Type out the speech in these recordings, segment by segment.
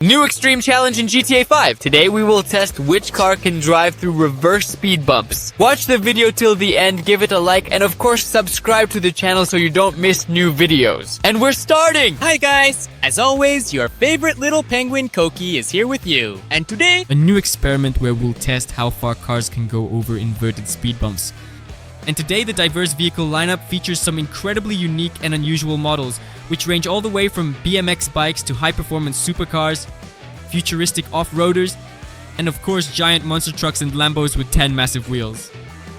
New extreme challenge in GTA 5. Today we will test which car can drive through reverse speed bumps. Watch the video till the end, give it a like, and of course subscribe to the channel so you don't miss new videos. And we're starting! Hi guys! As always, your favorite little penguin Koki is here with you. And today, a new experiment where we'll test how far cars can go over inverted speed bumps. And today the diverse vehicle lineup features some incredibly unique and unusual models, which range all the way from BMX bikes to high-performance supercars, futuristic off-roaders, and of course giant monster trucks and Lambos with 10 massive wheels.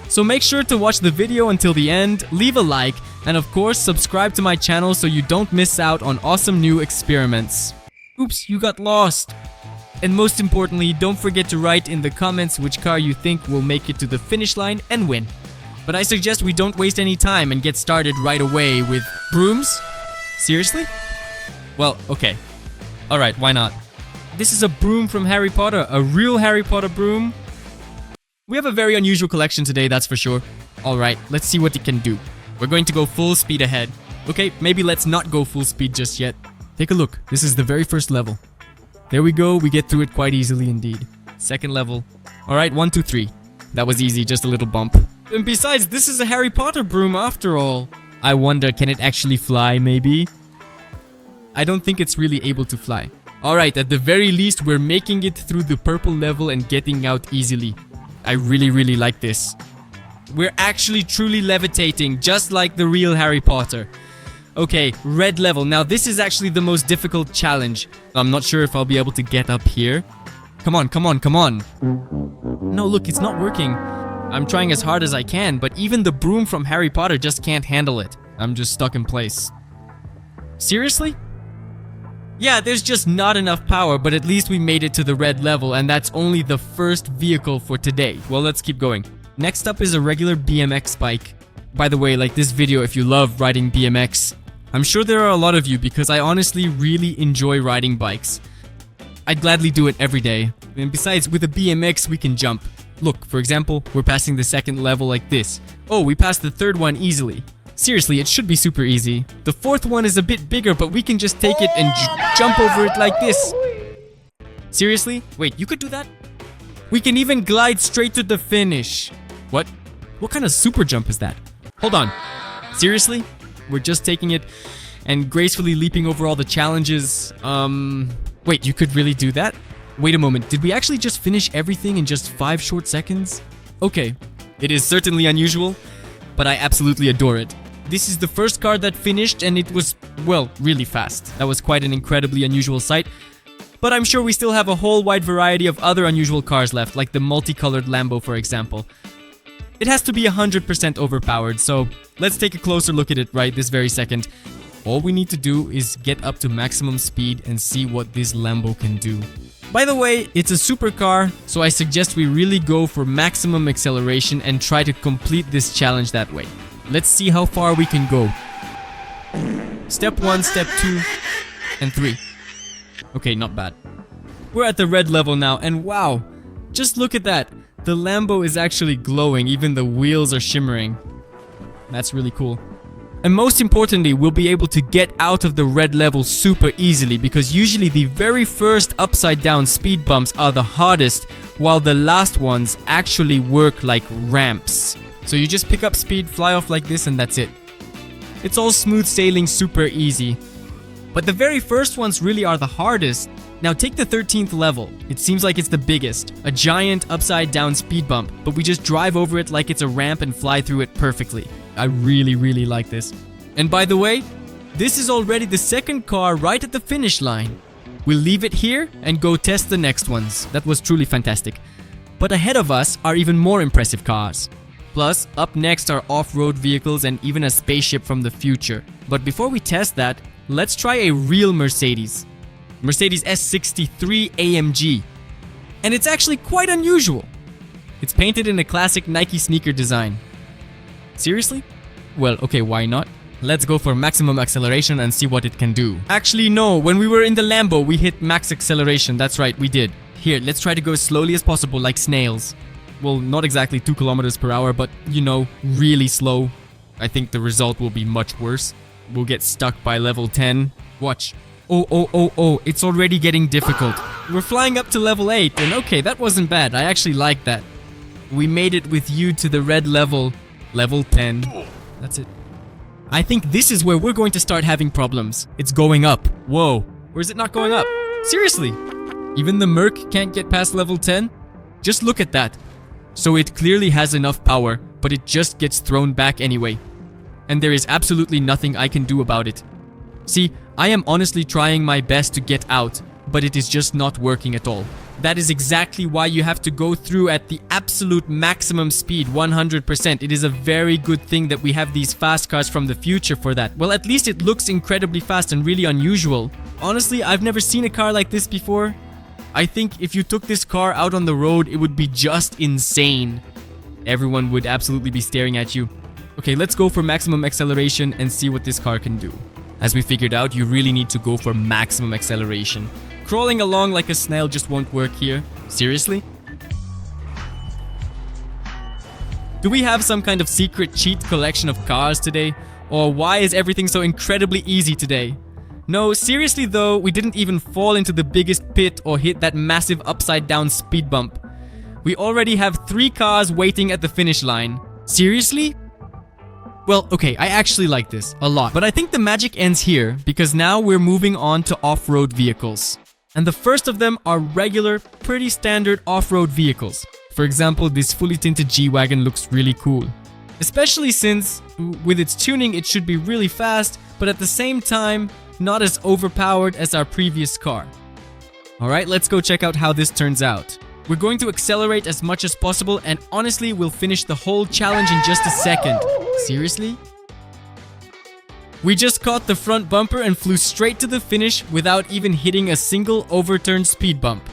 So make sure to watch the video until the end, leave a like, and of course subscribe to my channel so you don't miss out on awesome new experiments. Oops, you got lost! And most importantly, don't forget to write in the comments which car you think will make it to the finish line and win. But I suggest we don't waste any time and get started right away with brooms? Seriously? Well, okay. Alright, why not? This is a broom from Harry Potter, a real Harry Potter broom. We have a very unusual collection today, that's for sure. Alright, let's see what it can do. We're going to go full speed ahead. Okay, maybe let's not go full speed just yet. Take a look, this is the very first level. There we go, we get through it quite easily indeed. Second level. Alright, 1, 2, 3. That was easy, just a little bump. And besides, this is a Harry Potter broom after all. I wonder, can it actually fly, maybe? I don't think it's really able to fly. Alright, at the very least, we're making it through the purple level and getting out easily. I really like this. We're actually truly levitating, just like the real Harry Potter. Okay, red level. Now this is actually the most difficult challenge. I'm not sure if I'll be able to get up here. Come on, come on, come on. No, look, it's not working. I'm trying as hard as I can, but even the broom from Harry Potter just can't handle it. I'm just stuck in place. Seriously? Yeah, there's just not enough power, but at least we made it to the red level, and that's only the first vehicle for today. Well, let's keep going. Next up is a regular BMX bike. By the way, like this video if you love riding BMX. I'm sure there are a lot of you because I honestly really enjoy riding bikes. I'd gladly do it every day. And besides, with a BMX we can jump. Look, for example, we're passing the second level like this. Oh, we passed the third one easily. Seriously, it should be super easy. The fourth one is a bit bigger, but we can just take it and jump over it like this. Seriously? Wait, you could do that? We can even glide straight to the finish. What? What kind of super jump is that? Hold on. Seriously? We're just taking it and gracefully leaping over all the challenges. Wait, you could really do that? Wait a moment, did we actually just finish everything in just 5 short seconds? Okay, it is certainly unusual, but I absolutely adore it. This is the first car that finished and it was, well, really fast. That was quite an incredibly unusual sight. But I'm sure we still have a whole wide variety of other unusual cars left, like the Multicolored Lambo for example. It has to be 100% overpowered, so let's take a closer look at it right this very second. All we need to do is get up to maximum speed and see what this Lambo can do. By the way, it's a supercar, so I suggest we really go for maximum acceleration and try to complete this challenge that way. Let's see how far we can go. Step 1, step 2, and 3. Okay, not bad. We're at the red level now, and wow! Just look at that! The Lambo is actually glowing, even the wheels are shimmering. That's really cool. And most importantly, we'll be able to get out of the red level super easily because usually the very first upside down speed bumps are the hardest, while the last ones actually work like ramps. So you just pick up speed, fly off like this, and that's it. It's all smooth sailing, super easy. But the very first ones really are the hardest. Now take the 13th level. It seems like it's the biggest. A giant upside down speed bump, but we just drive over it like it's a ramp and fly through it perfectly. I really like this. And by the way, this is already the second car right at the finish line. We'll leave it here and go test the next ones. That was truly fantastic. But ahead of us are even more impressive cars. Plus, up next are off-road vehicles and even a spaceship from the future. But before we test that, let's try a real Mercedes. Mercedes S63 AMG. And it's actually quite unusual. It's painted in a classic Nike sneaker design. Seriously? Well, okay, why not? Let's go for maximum acceleration and see what it can do. Actually, no. When we were in the Lambo, we hit max acceleration. That's right, we did. Here, let's try to go as slowly as possible, like snails. Well, not exactly 2 kilometers per hour, but, you know, really slow. I think the result will be much worse. We'll get stuck by level 10. Watch. Oh, it's already getting difficult. We're flying up to level 8, and okay, that wasn't bad. I actually like that. We made it with you to the red level. Level 10. That's it. I think this is where we're going to start having problems. It's going up. Whoa. Or is it not going up? Seriously? Even the Merc can't get past level 10? Just look at that. So it clearly has enough power, but it just gets thrown back anyway. And there is absolutely nothing I can do about it. See, I am honestly trying my best to get out, but it is just not working at all. That is exactly why you have to go through at the absolute maximum speed, 100%. It is a very good thing that we have these fast cars from the future for that. Well, at least it looks incredibly fast and really unusual. Honestly, I've never seen a car like this before. I think if you took this car out on the road, it would be just insane. Everyone would absolutely be staring at you. Okay, let's go for maximum acceleration and see what this car can do. As we figured out, you really need to go for maximum acceleration. Crawling along like a snail just won't work here. Seriously? Do we have some kind of secret cheat collection of cars today? Or why is everything so incredibly easy today? No, seriously though, we didn't even fall into the biggest pit or hit that massive upside down speed bump. We already have 3 cars waiting at the finish line. Seriously? Well, okay, I actually like this a lot. But I think the magic ends here because now we're moving on to off-road vehicles. And the first of them are regular, pretty standard off-road vehicles. For example, this fully tinted G-Wagon looks really cool. Especially since, with its tuning, it should be really fast, but at the same time, not as overpowered as our previous car. Alright, let's go check out how this turns out. We're going to accelerate as much as possible, and honestly, we'll finish the whole challenge in just a second. Seriously? We just caught the front bumper and flew straight to the finish without even hitting a single overturned speed bump.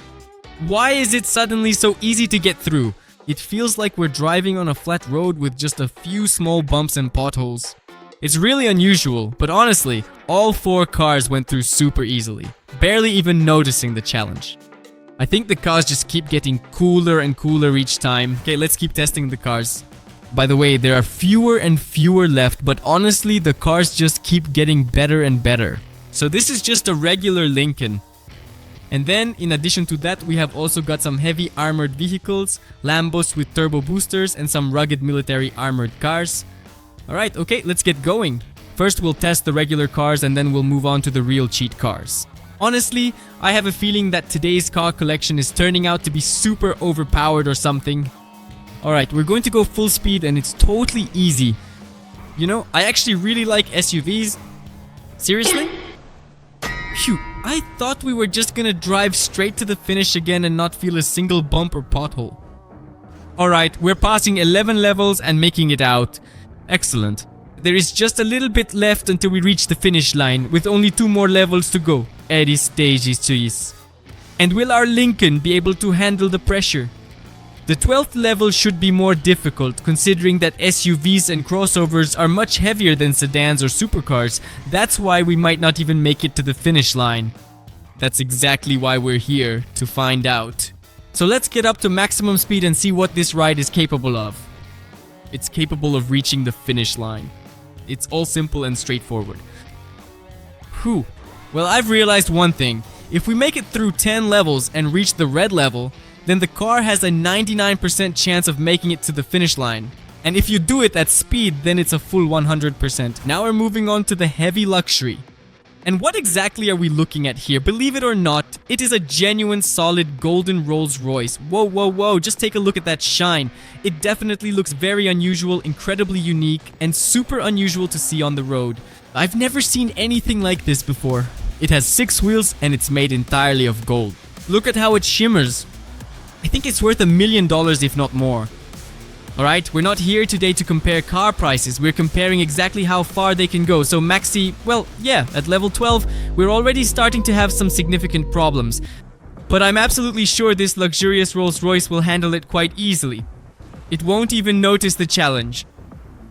Why is it suddenly so easy to get through? It feels like we're driving on a flat road with just a few small bumps and potholes. It's really unusual, but honestly, all 4 cars went through super easily, barely even noticing the challenge. I think the cars just keep getting cooler and cooler each time. Okay, let's keep testing the cars. By the way, there are fewer and fewer left, but honestly, the cars just keep getting better and better. So this is just a regular Lincoln. And then, in addition to that, we have also got some heavy armored vehicles, Lambos with turbo boosters, and some rugged military armored cars. Alright, okay, let's get going. First, we'll test the regular cars and then we'll move on to the real cheat cars. Honestly, I have a feeling that today's car collection is turning out to be super overpowered or something. Alright, we're going to go full speed and it's totally easy. You know, I actually really like SUVs. Seriously? Phew, I thought we were just gonna drive straight to the finish again and not feel a single bump or pothole. Alright, we're passing 11 levels and making it out. Excellent. There is just a little bit left until we reach the finish line, with only 2 more levels to go. Eddie stages cheese. And will our Lincoln be able to handle the pressure? The 12th level should be more difficult, considering that SUVs and crossovers are much heavier than sedans or supercars. That's why we might not even make it to the finish line. That's exactly why we're here, to find out. So let's get up to maximum speed and see what this ride is capable of. It's capable of reaching the finish line. It's all simple and straightforward. Whew. Well, I've realized one thing. If we make it through 10 levels and reach the red level, then the car has a 99% chance of making it to the finish line. And if you do it at speed, then it's a full 100%. Now we're moving on to the heavy luxury. And what exactly are we looking at here? Believe it or not, it is a genuine solid golden Rolls-Royce. Whoa, just take a look at that shine. It definitely looks very unusual, incredibly unique, and super unusual to see on the road. I've never seen anything like this before. It has 6 wheels and it's made entirely of gold. Look at how it shimmers. I think it's worth $1 million if not more. Alright, we're not here today to compare car prices, we're comparing exactly how far they can go. So Maxi, well, yeah, at level 12, we're already starting to have some significant problems. But I'm absolutely sure this luxurious Rolls-Royce will handle it quite easily. It won't even notice the challenge.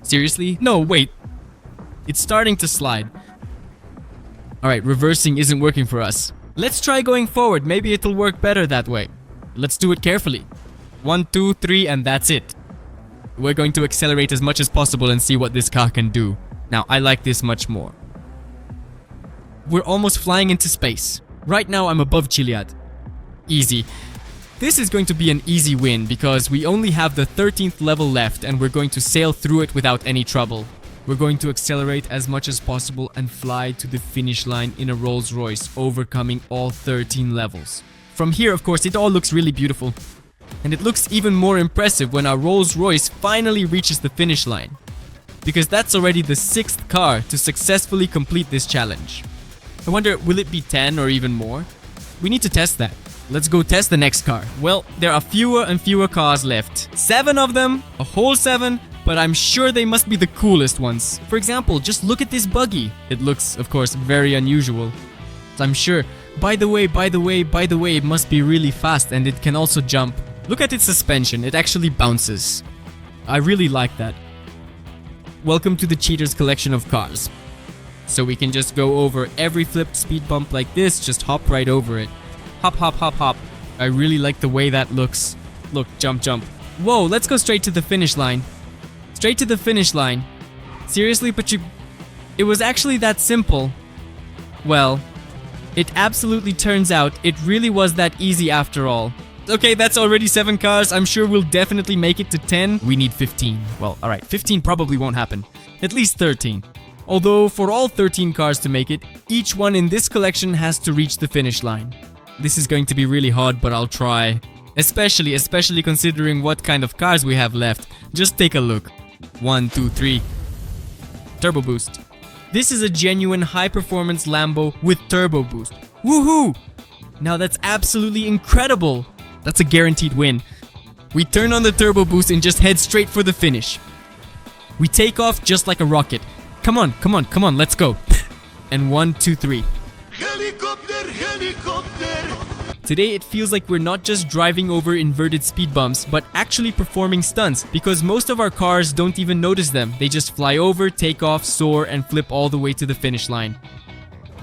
Seriously? No, wait. It's starting to slide. Alright, reversing isn't working for us. Let's try going forward, maybe it'll work better that way. Let's do it carefully. 1, 2, 3, and that's it. We're going to accelerate as much as possible and see what this car can do. Now, I like this much more. We're almost flying into space. Right now I'm above Chiliad. Easy. This is going to be an easy win because we only have the 13th level left and we're going to sail through it without any trouble. We're going to accelerate as much as possible and fly to the finish line in a Rolls-Royce, overcoming all 13 levels. From here, of course, it all looks really beautiful. And it looks even more impressive when our Rolls-Royce finally reaches the finish line. Because that's already the 6th car to successfully complete this challenge. I wonder, will it be 10 or even more? We need to test that. Let's go test the next car. Well, there are fewer and fewer cars left. 7 of them, a whole 7, but I'm sure they must be the coolest ones. For example, just look at this buggy. It looks, of course, very unusual. I'm sure. By the way, it must be really fast and it can also jump. Look at its suspension, it actually bounces. I really like that. Welcome to the Cheaters collection of cars. So we can just go over every flipped speed bump like this, just hop right over it. Hop, hop, hop, hop. I really like the way that looks. Look, jump, jump. Whoa, let's go straight to the finish line. Straight to the finish line. Seriously, but it was actually that simple. Well, it absolutely turns out it really was that easy after all. Okay, that's already 7 cars. I'm sure we'll definitely make it to 10. We need 15. Well, alright, 15 probably won't happen. At least 13. Although, for all 13 cars to make it, each one in this collection has to reach the finish line. This is going to be really hard, but I'll try. Especially considering what kind of cars we have left. Just take a look. 1, 2, 3. Turbo boost. This is a genuine high-performance Lambo with turbo boost. Woohoo! Now that's absolutely incredible. That's a guaranteed win. We turn on the turbo boost and just head straight for the finish. We take off just like a rocket. Come on, let's go. And 1, 2, 3. Helicopter, helicopter. Today it feels like we're not just driving over inverted speed bumps, but actually performing stunts, because most of our cars don't even notice them. They just fly over, take off, soar, and flip all the way to the finish line.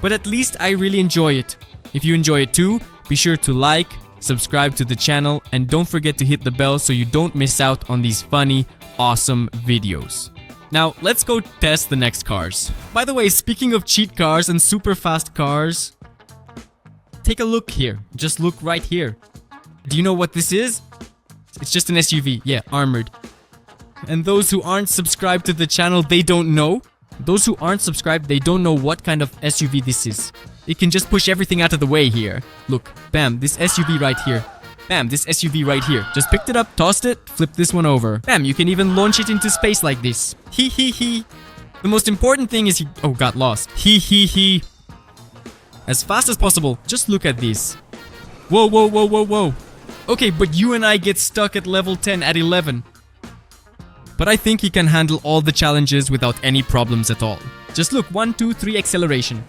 But at least I really enjoy it. If you enjoy it too, be sure to like, subscribe to the channel, and don't forget to hit the bell so you don't miss out on these funny, awesome videos. Now, let's go test the next cars. By the way, speaking of cheat cars and super fast cars, take a look here. Just look right here. Do you know what this is? It's just an SUV. Yeah, armored. And those who aren't subscribed to the channel, they don't know. Those who aren't subscribed, they don't know what kind of SUV this is. It can just push everything out of the way here. Look, bam, this SUV right here. Bam, this SUV right here. Just picked it up, tossed it, flipped this one over. Bam, you can even launch it into space like this. Hee hee hee. The most important thing is got lost. Hee hee hee. As fast as possible, just look at this. Whoa, whoa, whoa, whoa, whoa. Okay, but you and I get stuck at level 10 at 11. But I think he can handle all the challenges without any problems at all. Just look, 1, 2, 3 acceleration.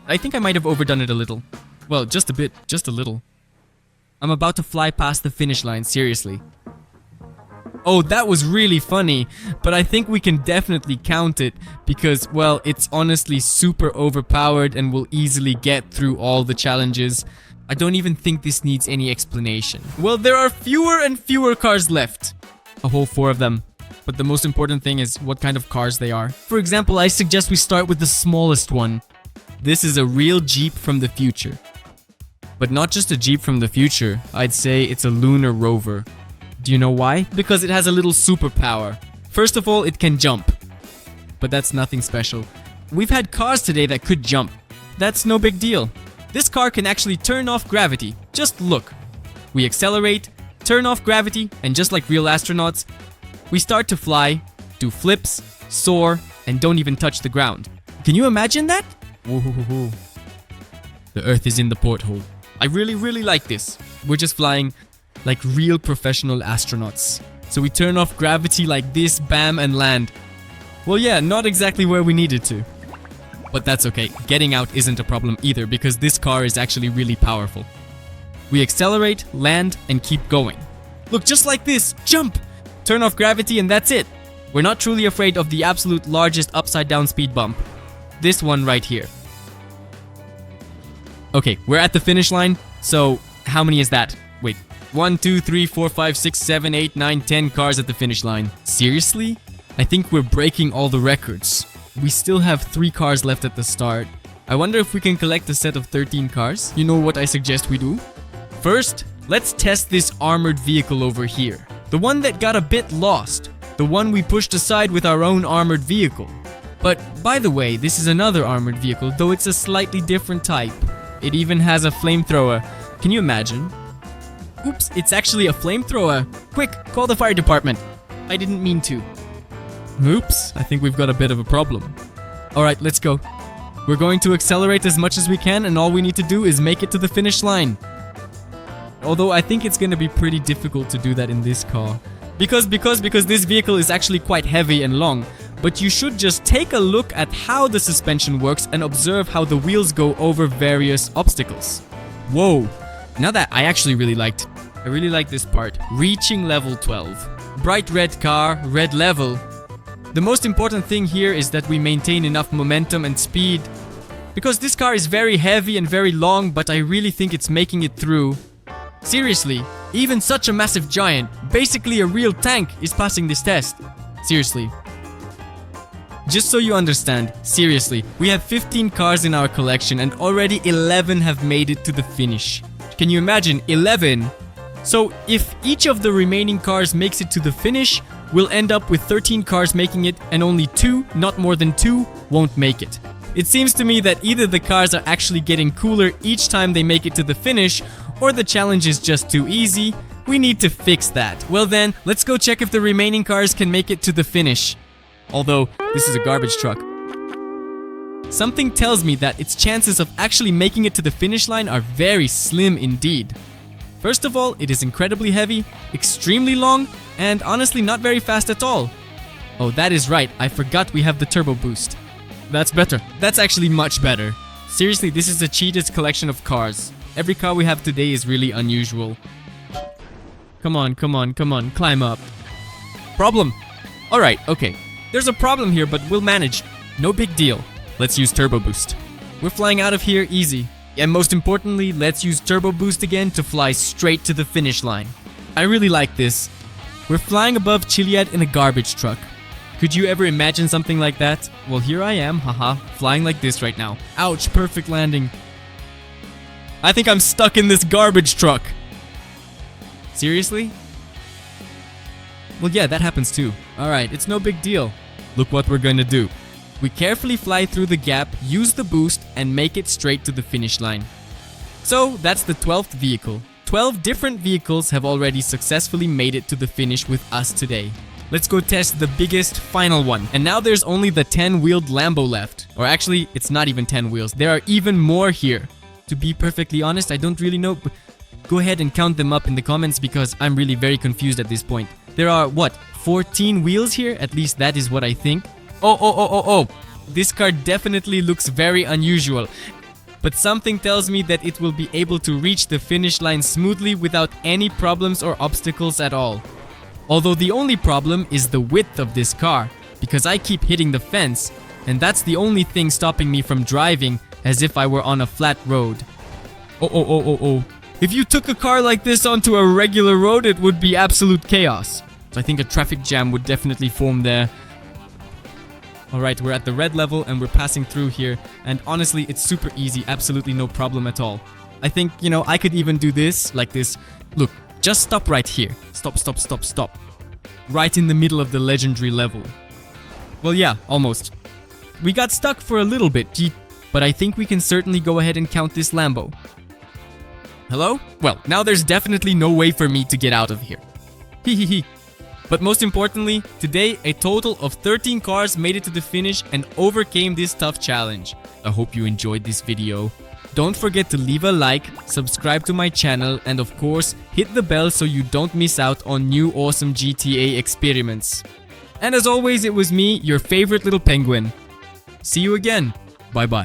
I think I might have overdone it a little. Well, just a bit, just a little. I'm about to fly past the finish line, seriously. Oh, that was really funny, but I think we can definitely count it because, well, it's honestly super overpowered and will easily get through all the challenges. I don't even think this needs any explanation. Well, there are fewer and fewer cars left. A whole 4 of them. But the most important thing is what kind of cars they are. For example, I suggest we start with the smallest one. This is a real Jeep from the future. But not just a Jeep from the future, I'd say it's a Lunar rover. Do you know why? Because it has a little superpower. First of all, it can jump. But that's nothing special. We've had cars today that could jump. That's no big deal. This car can actually turn off gravity. Just look. We accelerate, turn off gravity, and just like real astronauts, we start to fly, do flips, soar, and don't even touch the ground. Can you imagine that? Whoa. The Earth is in the porthole. I really like this. We're just flying like real professional astronauts. So we turn off gravity like this, bam, and land. Well, yeah, not exactly where we needed to. But that's okay. Getting out isn't a problem either because this car is actually really powerful. We accelerate, land, and keep going. Look, just like this. Jump! Turn off gravity and that's it. We're not truly afraid of the absolute largest upside down speed bump. This one right here. Okay, we're at the finish line. So, how many is that? Wait. 1, 2, 3, 4, 5, 6, 7, 8, 9, 10 cars at the finish line. Seriously? I think we're breaking all the records. We still have 3 cars left at the start. I wonder if we can collect a set of 13 cars. You know what I suggest we do? First, let's test this armored vehicle over here. The one that got a bit lost. The one we pushed aside with our own armored vehicle. But, by the way, this is another armored vehicle, though it's a slightly different type. It even has a flamethrower. Can you imagine? Oops, it's actually a flamethrower. Quick, call the fire department. I didn't mean to. Oops, I think we've got a bit of a problem. Alright, let's go. We're going to accelerate as much as we can, and all we need to do is make it to the finish line. Although I think it's going to be pretty difficult to do that in this car. Because this vehicle is actually quite heavy and long. But you should just take a look at how the suspension works and observe how the wheels go over various obstacles. Whoa! Now that I actually really liked. I really like this part. Reaching level 12. Bright red car, red level. The most important thing here is that we maintain enough momentum and speed. Because this car is very heavy and very long, but I really think it's making it through. Seriously, even such a massive giant, basically a real tank, is passing this test. Seriously. Just so you understand, seriously, we have 15 cars in our collection and already 11 have made it to the finish. Can you imagine? 11? So if each of the remaining cars makes it to the finish, we'll end up with 13 cars making it and only 2, not more than 2, won't make it. It seems to me that either the cars are actually getting cooler each time they make it to the finish, or the challenge is just too easy. We need to fix that. Well then, let's go check if the remaining cars can make it to the finish. Although, this is a garbage truck. Something tells me that its chances of actually making it to the finish line are very slim indeed. First of all, it is incredibly heavy, extremely long, and honestly not very fast at all. Oh, that is right, I forgot we have the turbo boost. That's better. That's actually much better. Seriously, this is the cheapest collection of cars. Every car we have today is really unusual. Come on, come on, come on, climb up. Problem. Alright, okay. There's a problem here, but we'll manage. No big deal. Let's use turbo boost. We're flying out of here easy. And most importantly, let's use turbo boost again to fly straight to the finish line. I really like this. We're flying above Chiliad in a garbage truck. Could you ever imagine something like that? Well, here I am, haha, flying like this right now. Ouch, perfect landing. I think I'm stuck in this garbage truck. Seriously? Well, yeah, that happens too. Alright, it's no big deal. Look what we're gonna do. We carefully fly through the gap, use the boost, and make it straight to the finish line. So, that's the 12th vehicle. 12 different vehicles have already successfully made it to the finish with us today. Let's go test the biggest, final one. And now there's only the 10-wheeled Lambo left. Or actually, it's not even 10 wheels. There are even more here. To be perfectly honest, I don't really know. Go ahead and count them up in the comments because I'm really very confused at this point. There are, what, 14 wheels here? At least that is what I think. Oh. This car definitely looks very unusual. But something tells me that it will be able to reach the finish line smoothly without any problems or obstacles at all. Although the only problem is the width of this car, because I keep hitting the fence, and that's the only thing stopping me from driving as if I were on a flat road. Oh. If you took a car like this onto a regular road, it would be absolute chaos. So I think a traffic jam would definitely form there. Alright, we're at the red level and we're passing through here. And honestly, it's super easy, absolutely no problem at all. I think, I could even do this, like this. Look, just stop right here. Stop. Right in the middle of the legendary level. Well, yeah, almost. We got stuck for a little bit, but I think we can certainly go ahead and count this Lambo. Hello? Well, now there's definitely no way for me to get out of here. Hehehe. But most importantly, today a total of 13 cars made it to the finish and overcame this tough challenge. I hope you enjoyed this video. Don't forget to leave a like, subscribe to my channel, and of course, hit the bell so you don't miss out on new awesome GTA experiments. And as always, it was me, your favorite little penguin. See you again. Bye bye.